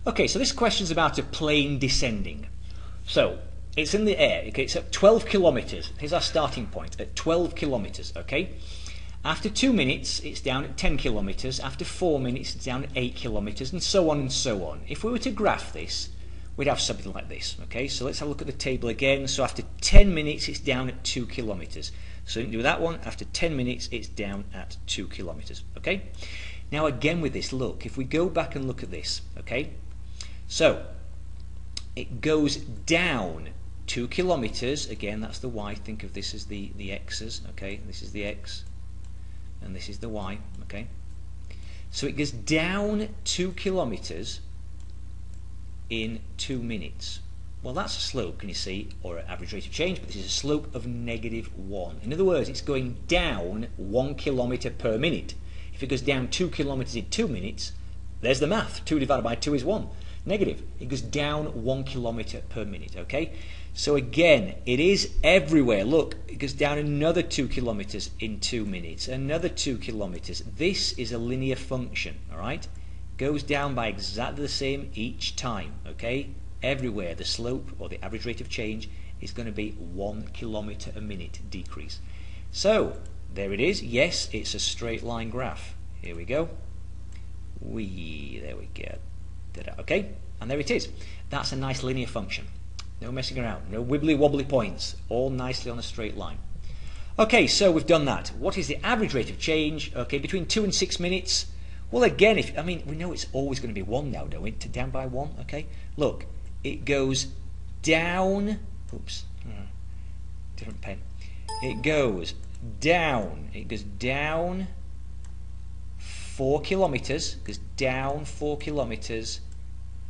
Okay, so this question is about a plane descending. So it's in the air. Okay, it's at 12 kilometers. Here's our starting point at 12 kilometers. Okay. After 2 minutes, it's down at 10 kilometers. After 4 minutes, it's down at 8 kilometers, and so on and so on. If we were to graph this, we'd have something like this. Okay, so let's have a look at the table again. So after 10 minutes, it's down at 2 kilometers. So you can do that one. After 10 minutes, it's down at 2 kilometers. Okay. Now again with this, look, if we go back and look at this, okay, so it goes down 2 kilometers. Again, that's the y. Think of this as the x's. Okay, this is the x. And this is the y, okay? So it goes down 2 kilometers in 2 minutes. Well, that's a slope, can you see, or an average rate of change, but this is a slope of -1. In other words, it's going down 1 kilometer per minute. If it goes down 2 kilometers in 2 minutes, there's the math. 2 divided by 2 is 1. Negative. It goes down 1 kilometer per minute, okay? So again, it is everywhere. Look, it goes down another 2 kilometers in 2 minutes, another 2 kilometers. This is a linear function, all right? Goes down by exactly the same each time, okay? Everywhere the slope or the average rate of change is going to be 1 kilometer a minute decrease. So there it is. Yes, it's a straight line graph. Here we go. There we go. Okay, and there it is. That's a nice linear function. No messing around, no wibbly wobbly points, all nicely on a straight line. Okay, so we've done that. What is the average rate of change? Okay, between 2 and 6 minutes. Well, again, we know it's always going to be 1 now, don't we? Down by 1, okay? Look, it goes down, oops, different pen. It goes down 4 kilometers, goes down 4 kilometers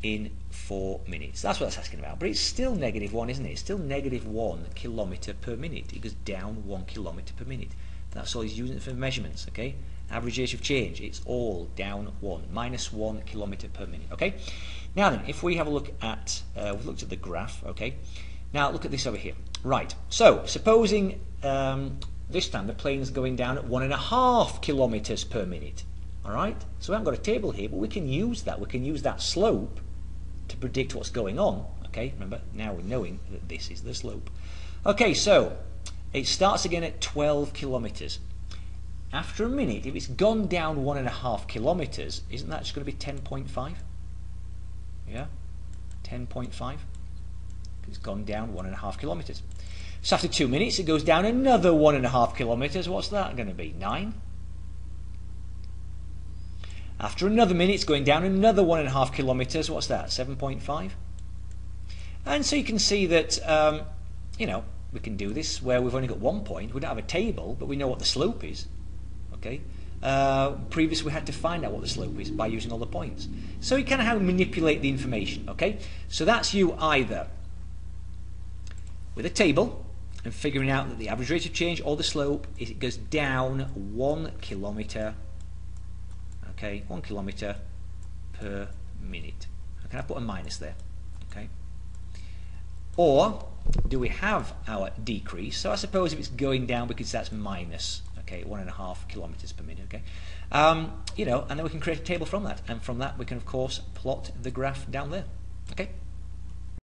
in 4 minutes. That's what that's asking about. But it's still -1, isn't it? It's still -1 kilometer per minute. It goes down 1 kilometer per minute. That's all he's using it for measurements, okay? Average rate of change, it's all down 1, -1 kilometer per minute, okay? Now then, if we have a look at, we've looked at the graph, okay? Now look at this over here. Right, so supposing this time the plane is going down at 1.5 kilometers per minute, all right? So we haven't got a table here, but we can use that. We can use that slope to predict what's going on, okay? Remember, now we're knowing that this is the slope. Okay, so it starts again at 12 kilometers. After a minute, if it's gone down 1.5 kilometers, isn't that just going to be 10.5? Yeah, 10.5. It's gone down 1.5 kilometers. So after 2 minutes, it goes down another 1.5 kilometers. What's that going to be? 9. After another minute, it's going down another 1.5 kilometers. What's that? 7.5. And so you can see that, you know, we can do this where we've only got 1 point. We don't have a table, but we know what the slope is. Okay. Previously, we had to find out what the slope is by using all the points. So you kind of how to manipulate the information. Okay. So that's you either with a table and figuring out that the average rate of change or the slope is it goes down 1 kilometer. Okay, 1 kilometer per minute. Can I put a minus there? Okay. Or do we have our decrease? So I suppose if it's going down because that's minus, okay, 1.5 kilometers per minute. Okay, you know, and then we can create a table from that, and from that we can of course plot the graph down there. Okay.